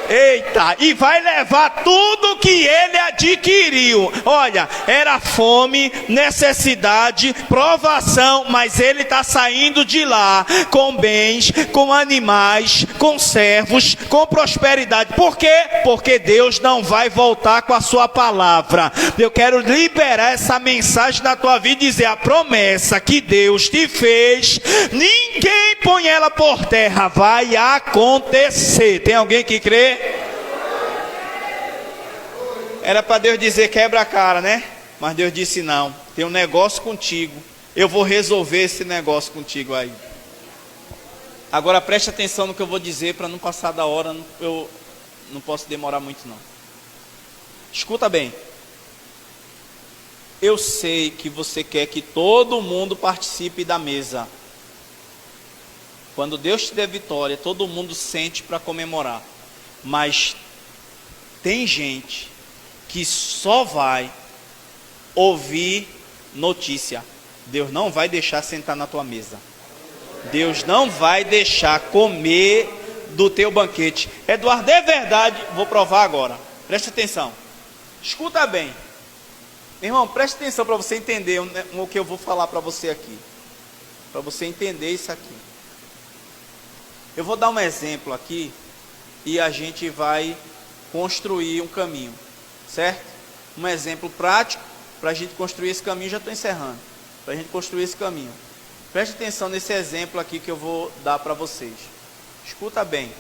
Eita, e vai levar tudo que ele adquiriu. Olha, era fome, necessidade, provação, mas ele está saindo de lá com bens, com animais, com servos, com prosperidade. Por quê? Porque Deus não vai voltar com a sua palavra. Eu quero liberar essa mensagem na tua vida e dizer: a promessa que Deus te fez, ninguém põe ela por terra, vai acontecer. Tem alguém que crê? Era para Deus dizer: quebra a cara, né? Mas Deus disse: não, tem um negócio contigo, eu vou resolver esse negócio contigo aí. Agora preste atenção no que eu vou dizer, para não passar da hora. Eu não posso demorar muito não. Escuta bem. Eu sei que você quer que todo mundo participe da mesa. Quando Deus te der vitória, todo mundo sente para comemorar. Mas tem gente que só vai ouvir notícia. Deus não vai deixar sentar na tua mesa. Deus não vai deixar comer do teu banquete. Eduardo, é verdade? Vou provar agora. Preste atenção. Escuta bem. Meu irmão, preste atenção para você entender o que eu vou falar para você aqui. Para você entender isso aqui. Eu vou dar um exemplo aqui e a gente vai construir um caminho. Certo? Um exemplo prático para a gente construir esse caminho. Já estou encerrando. Para a gente construir esse caminho. Preste atenção nesse exemplo aqui que eu vou dar para vocês. Escuta bem,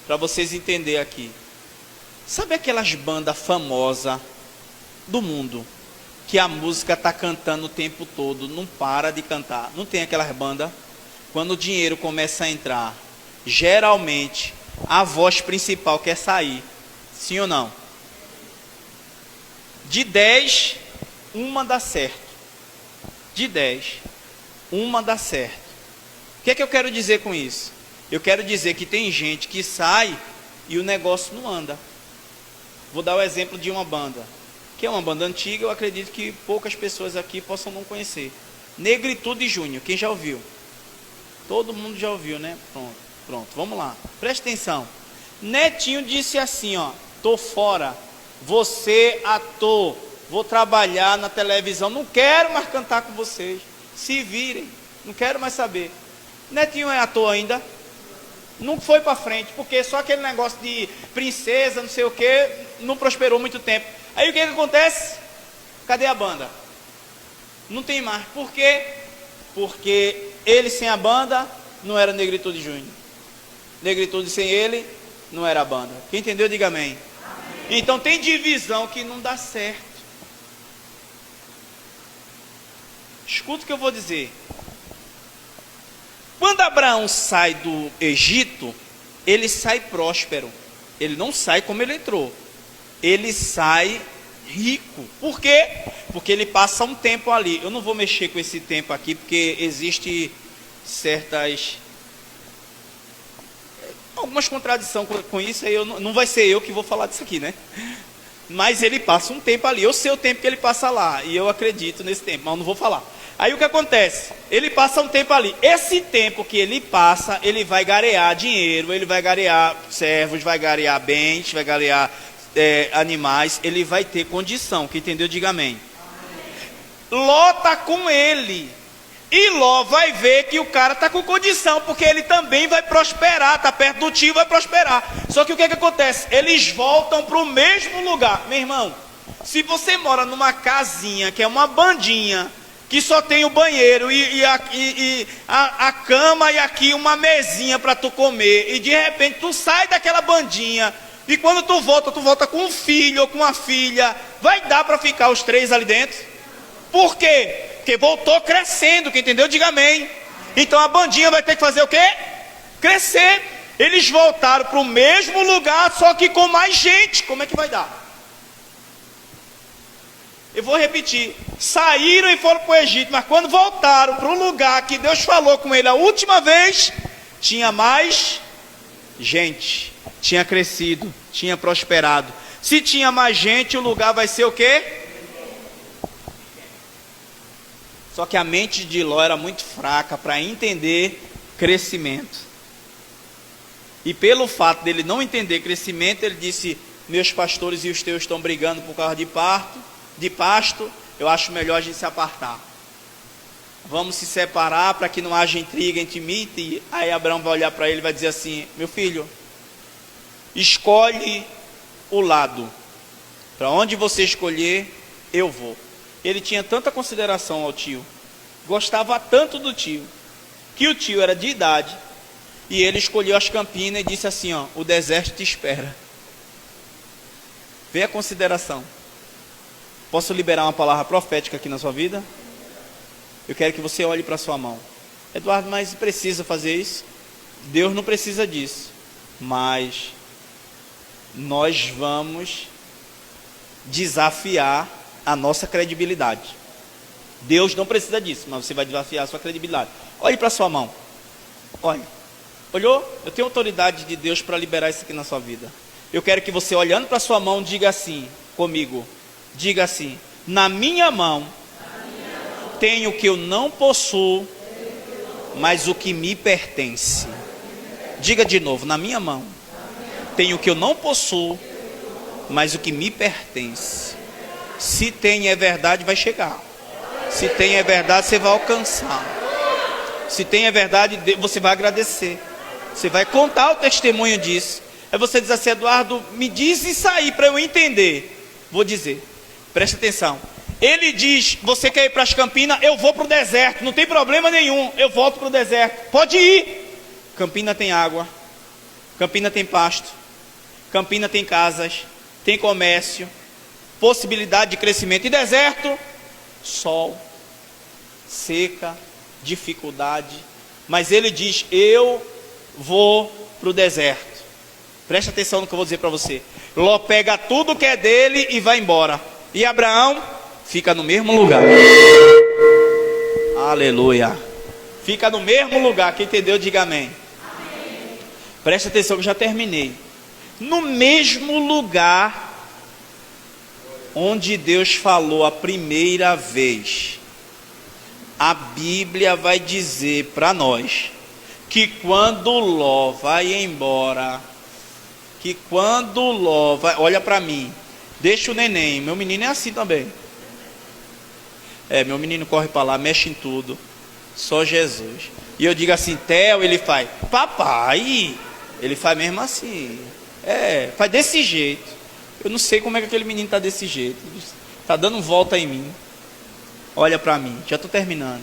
para vocês entenderem aqui. Sabe aquelas bandas famosas do mundo, que a música está cantando o tempo todo, não para de cantar? Não tem aquelas bandas? Quando o dinheiro começa a entrar, geralmente a voz principal quer sair. Sim ou não? De 10, uma dá certo. De 10, uma dá certo. O que é que eu quero dizer com isso? Eu quero dizer que tem gente que sai e o negócio não anda. Vou dar o exemplo de uma banda, que é uma banda antiga, eu acredito que poucas pessoas aqui possam não conhecer. Negritude Júnior, quem já ouviu? Todo mundo já ouviu, né? Pronto, vamos lá. Preste atenção. Netinho disse assim, ó: tô fora. Você, ator, vou trabalhar na televisão, não quero mais cantar com vocês, se virem, não quero mais saber. Netinho é ator ainda, não foi para frente, porque só aquele negócio de princesa, não sei o que, não prosperou muito tempo. Aí o que acontece? Cadê a banda? Não tem mais. Por quê? Porque ele sem a banda não era Negritude Júnior. Negritude sem ele não era a banda. Quem entendeu, diga amém. Então tem divisão que não dá certo. Escuta o que eu vou dizer. Quando Abraão sai do Egito, ele sai próspero. Ele não sai como ele entrou. Ele sai rico. Por quê? Porque ele passa um tempo ali. Eu não vou mexer com esse tempo aqui, porque existe algumas contradições com isso, aí não vai ser eu que vou falar disso aqui, né? Mas ele passa um tempo ali. Eu sei o tempo que ele passa lá, e eu acredito nesse tempo, mas eu não vou falar. Aí o que acontece? Ele passa um tempo ali. Esse tempo que ele passa, ele vai garear dinheiro, ele vai garear servos, vai garear bens, vai garear animais. Ele vai ter condição. Quem entendeu, diga amém. Ló está com ele. E Ló vai ver que o cara está com condição, porque ele também vai prosperar, está perto do tio, vai prosperar. Só que o que acontece? Eles voltam para o mesmo lugar. Meu irmão, se você mora numa casinha, que é uma bandinha, que só tem o banheiro e a cama e aqui uma mesinha para tu comer, e de repente tu sai daquela bandinha, e quando tu volta com um filho ou com uma filha, vai dar para ficar os três ali dentro? Por quê? Porque voltou crescendo, quem entendeu, diga amém. Então a bandinha vai ter que fazer o quê? Crescer. Eles voltaram para o mesmo lugar, só que com mais gente. Como é que vai dar? Eu vou repetir. Saíram e foram para o Egito, mas quando voltaram para o lugar que Deus falou com ele a última vez, tinha mais gente, tinha crescido, tinha prosperado. Se tinha mais gente, o lugar vai ser o quê? Só que a mente de Ló era muito fraca para entender crescimento. E pelo fato dele não entender crescimento, ele disse: meus pastores e os teus estão brigando por causa de pasto, eu acho melhor a gente se apartar. Vamos se separar para que não haja intriga entre mim e ti. Aí Abraão vai olhar para ele e vai dizer assim: meu filho, escolhe o lado. Para onde você escolher, eu vou. Ele tinha tanta consideração ao tio, gostava tanto do tio, que o tio era de idade, e ele escolheu as campinas e disse assim: ó, o deserto te espera. Vê a consideração. Posso liberar uma palavra profética aqui na sua vida? Eu quero que você olhe para a sua mão. Eduardo, mas precisa fazer isso? Deus não precisa disso, mas nós vamos desafiar a nossa credibilidade. Deus não precisa disso, mas você vai desafiar a sua credibilidade. Olhe para a sua mão. Olhe. Olhou? Eu tenho autoridade de Deus para liberar isso aqui na sua vida. Eu quero que você, olhando para a sua mão, diga assim comigo. Diga assim: na minha mão tenho o que eu não possuo, mas o que me pertence. Diga de novo: na minha mão tenho o que eu não possuo, mas o que me pertence. Se tem é verdade, vai chegar. Se tem é verdade, você vai alcançar. Se tem é verdade, você vai agradecer. Você vai contar o testemunho disso. Aí você diz assim: Eduardo, me diz isso aí para eu entender. Vou dizer, presta atenção. Ele diz: você quer ir para as Campinas? Eu vou para o deserto, não tem problema nenhum, eu volto para o deserto. Pode ir. Campina tem água, Campina tem pasto, Campina tem casas, tem comércio, possibilidade de crescimento. E deserto? Sol, seca, dificuldade. Mas ele diz: eu vou para o deserto. Presta atenção no que eu vou dizer para você. Ló pega tudo que é dele e vai embora. E Abraão fica no mesmo lugar. Aleluia. Fica no mesmo lugar. Quem entendeu, diga amém. Amém. Presta atenção que eu já terminei. No mesmo lugar onde Deus falou a primeira vez, a Bíblia vai dizer para nós que quando Ló vai embora, olha para mim, deixa o neném, meu menino é assim também. Meu menino corre para lá, mexe em tudo, só Jesus. E eu digo assim: Theo, ele faz, papai, ele faz mesmo assim, faz desse jeito. Eu não sei como é que aquele menino está desse jeito, está dando volta em mim. Olha para mim, já estou terminando.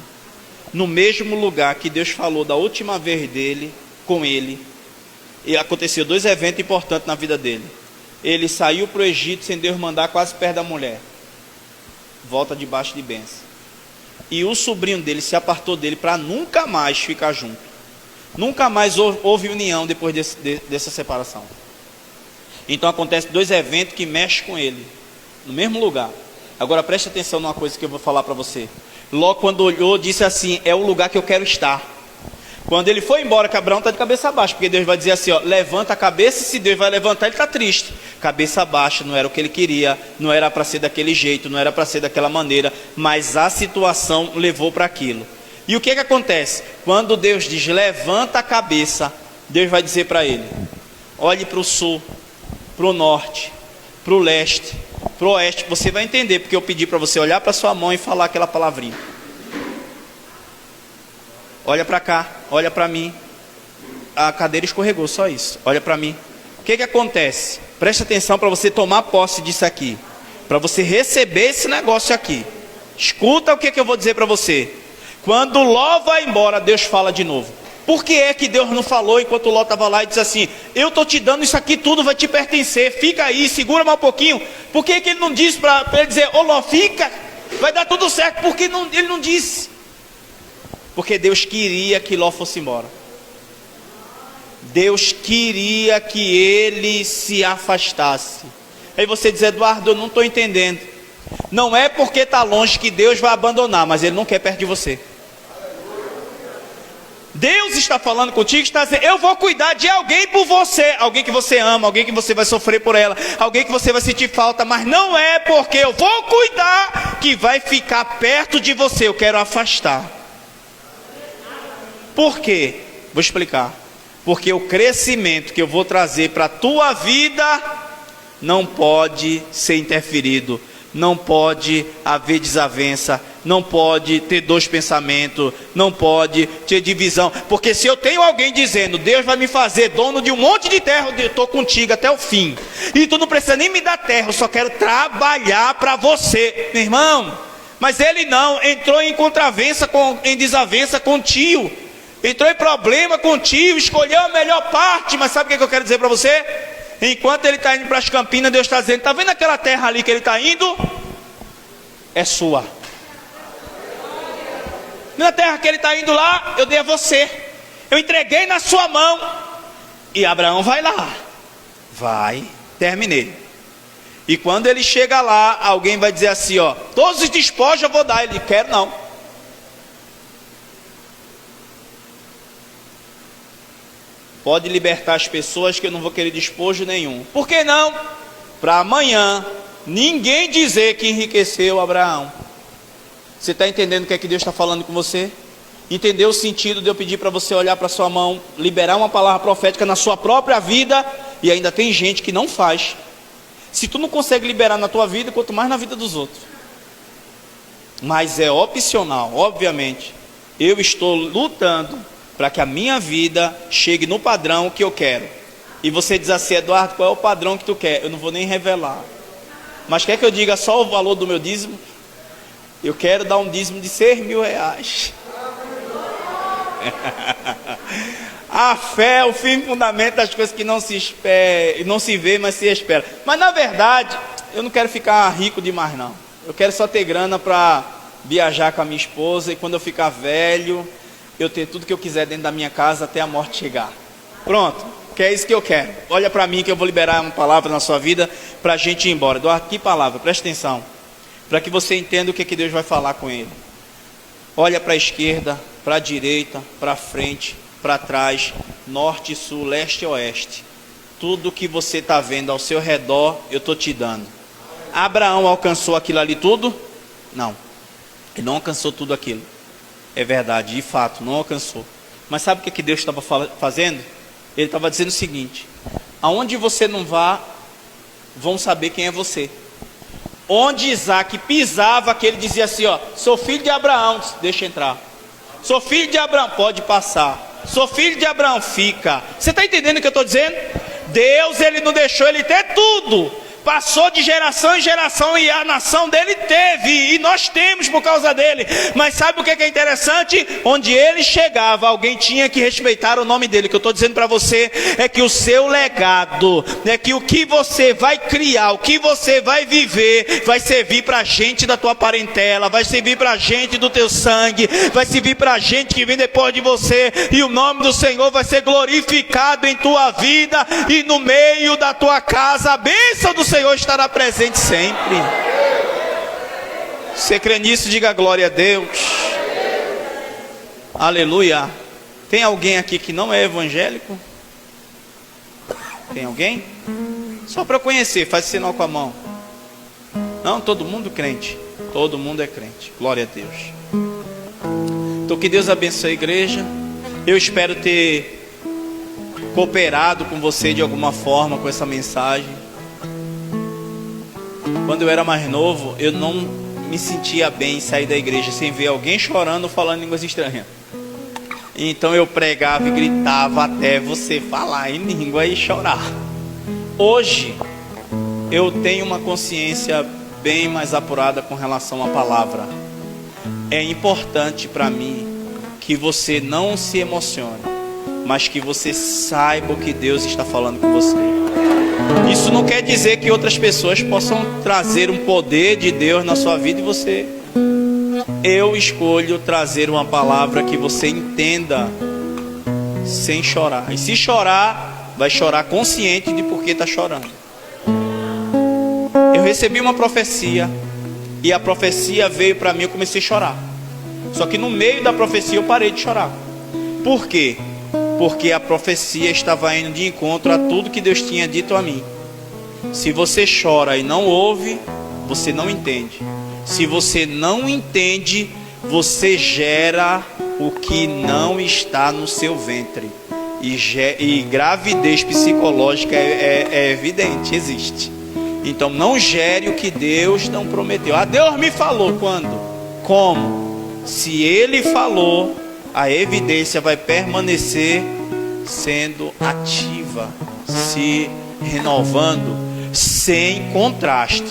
No mesmo lugar que Deus falou da última vez com ele, e aconteceu 2 eventos importantes na vida dele. Ele saiu para o Egito sem Deus mandar, quase perto da mulher, volta debaixo de bênção. E o sobrinho dele se apartou dele para nunca mais ficar junto. Nunca mais houve união depois dessa separação. Então acontece 2 eventos que mexem com ele, no mesmo lugar. Agora preste atenção numa coisa que eu vou falar para você. Ló, quando olhou, disse assim: é o lugar que eu quero estar. Quando ele foi embora, que Abraão está de cabeça baixa, porque Deus vai dizer assim: ó, levanta a cabeça. E se Deus vai levantar, ele está triste. Cabeça baixa, não era o que ele queria, não era para ser daquele jeito, não era para ser daquela maneira, mas a situação levou para aquilo. E o que acontece? Quando Deus diz levanta a cabeça, Deus vai dizer para ele: olhe para o sul, para o norte, para o leste, para o oeste. Você vai entender porque eu pedi para você olhar para sua mão e falar aquela palavrinha. Olha para cá, olha para mim. A cadeira escorregou, só isso. Olha para mim. O que acontece? Preste atenção para você tomar posse disso aqui. Para você receber esse negócio aqui. Escuta o que eu vou dizer para você. Quando Ló vai embora, Deus fala de novo. Por que é que Deus não falou enquanto Ló estava lá e disse assim: eu estou te dando isso aqui, tudo vai te pertencer, fica aí, segura mais um pouquinho. Por que ele não disse para ele dizer: ô Ló, fica, vai dar tudo certo? Por que ele não disse? Porque Deus queria que Ló fosse embora. Deus queria que ele se afastasse. Aí você diz: Eduardo, eu não estou entendendo. Não é porque está longe que Deus vai abandonar, mas Ele não quer perto de você. Deus está falando contigo, está dizendo: eu vou cuidar de alguém por você. Alguém que você ama, alguém que você vai sofrer por ela, alguém que você vai sentir falta. Mas não é porque eu vou cuidar que vai ficar perto de você. Eu quero afastar. Por quê? Vou explicar. Porque o crescimento que eu vou trazer para a tua vida não pode ser interferido. Não pode haver desavença, não pode ter dois pensamentos, não pode ter divisão. Porque se eu tenho alguém dizendo: Deus vai me fazer dono de um monte de terra, eu estou contigo até o fim, e tu não precisa nem me dar terra, eu só quero trabalhar para você. Meu irmão, mas ele não, entrou em contravença, em desavença com o tio, entrou em problema com o tio, escolheu a melhor parte. Mas sabe o que eu quero dizer para você? Enquanto ele está indo para as Campinas, Deus está dizendo: está vendo aquela terra ali que ele está indo? É sua. Na terra que ele está indo lá, eu dei a você, eu entreguei na sua mão. E Abraão vai lá. Vai, terminei. E quando ele chega lá, alguém vai dizer assim: ó, todos os despojos eu vou dar. Ele: quero não. Pode libertar as pessoas, que eu não vou querer despojo nenhum. Por que não? Para amanhã ninguém dizer que enriqueceu Abraão. Você está entendendo o que é que Deus está falando com você? Entendeu o sentido de eu pedir para você olhar para sua mão, liberar uma palavra profética na sua própria vida? E ainda tem gente que não faz. Se tu não consegue liberar na tua vida, quanto mais na vida dos outros. Mas é opcional, obviamente. Eu estou lutando para que a minha vida chegue no padrão que eu quero. E você diz assim: Eduardo, qual é o padrão que tu quer? Eu não vou nem revelar. Mas quer que eu diga só o valor do meu dízimo? Eu quero dar um dízimo de 6.000 reais. A fé é o fim e fundamento das coisas que não se espera, não se vê, mas se espera. Mas na verdade, eu não quero ficar rico demais não. Eu quero só ter grana para viajar com a minha esposa, e quando eu ficar velho, eu ter tudo que eu quiser dentro da minha casa até a morte chegar. Pronto, que é isso que eu quero. Olha para mim que eu vou liberar uma palavra na sua vida para a gente ir embora. Eduardo, que palavra? Presta atenção, para que você entenda o que Deus vai falar com ele. Olha para a esquerda, para a direita, para frente, para trás, norte, sul, leste e oeste. Tudo que você está vendo ao seu redor, eu estou te dando. Abraão alcançou aquilo ali tudo? Não, ele não alcançou tudo aquilo. É verdade, de fato, não alcançou. Mas sabe o que Deus estava fazendo? Ele estava dizendo o seguinte: aonde você não vá, vão saber quem é você. Onde Isaac pisava, que ele dizia assim: ó, sou filho de Abraão, deixa entrar. Sou filho de Abraão, pode passar. Sou filho de Abraão, fica. Você está entendendo o que eu estou dizendo? Deus, ele não deixou ele ter tudo. Passou de geração em geração, e a nação dele teve, e nós temos por causa dele. Mas sabe o que é interessante? Onde ele chegava, alguém tinha que respeitar o nome dele. O que eu estou dizendo para você é que o seu legado, é que o que você vai criar, o que você vai viver, vai servir para gente da tua parentela, vai servir para gente do teu sangue, vai servir para gente que vem depois de você, e o nome do Senhor vai ser glorificado em tua vida e no meio da tua casa. A bênção do Senhor estará presente sempre. Você crê nisso? Diga glória a Deus. Aleluia. Tem alguém aqui que não é evangélico? Tem alguém? Só para conhecer, faz sinal com a mão. Não, todo mundo crente. Todo mundo é crente. Glória a Deus. Então que Deus abençoe a igreja. Eu espero ter cooperado com você de alguma forma com essa mensagem. Quando eu era mais novo, eu não me sentia bem em sair da igreja sem ver alguém chorando ou falando línguas estranhas. Então eu pregava e gritava até você falar em língua e chorar. Hoje eu tenho uma consciência bem mais apurada com relação à palavra. É importante para mim que você não se emocione, mas que você saiba o que Deus está falando com você. Isso não quer dizer que outras pessoas possam trazer um poder de Deus na sua vida e você... Eu escolho trazer uma palavra que você entenda sem chorar. E se chorar, vai chorar consciente de por que está chorando. Eu recebi uma profecia e a profecia veio para mim, eu comecei a chorar. Só que no meio da profecia eu parei de chorar. Por quê? Porque a profecia estava indo de encontro a tudo que Deus tinha dito a mim. Se você chora e não ouve, você não entende. Se você não entende, você gera o que não está no seu ventre. E gravidez psicológica é evidente, existe. Então não gere o que Deus não prometeu. Ah, Deus me falou quando? Como? Se Ele falou, a evidência vai permanecer sendo ativa, se renovando, sem contraste.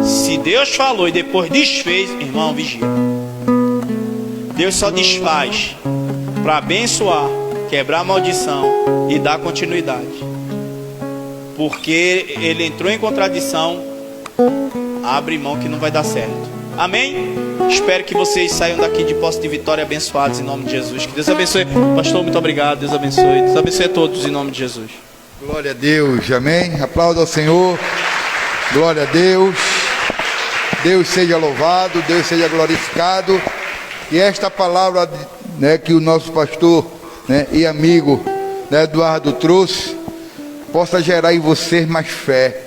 Se Deus falou e depois desfez, irmão, vigia. Deus só desfaz para abençoar, quebrar a maldição e dar continuidade. Porque Ele entrou em contradição, abre mão que não vai dar certo. Amém? Espero que vocês saiam daqui de posse de vitória abençoados em nome de Jesus. Que Deus abençoe. Pastor, muito obrigado. Deus abençoe. Deus abençoe a todos em nome de Jesus. Glória a Deus, amém. Aplauda ao Senhor. Glória a Deus. Deus seja louvado, Deus seja glorificado. E esta palavra, né, que o nosso pastor, né, e amigo, né, Eduardo trouxe, possa gerar em você mais fé,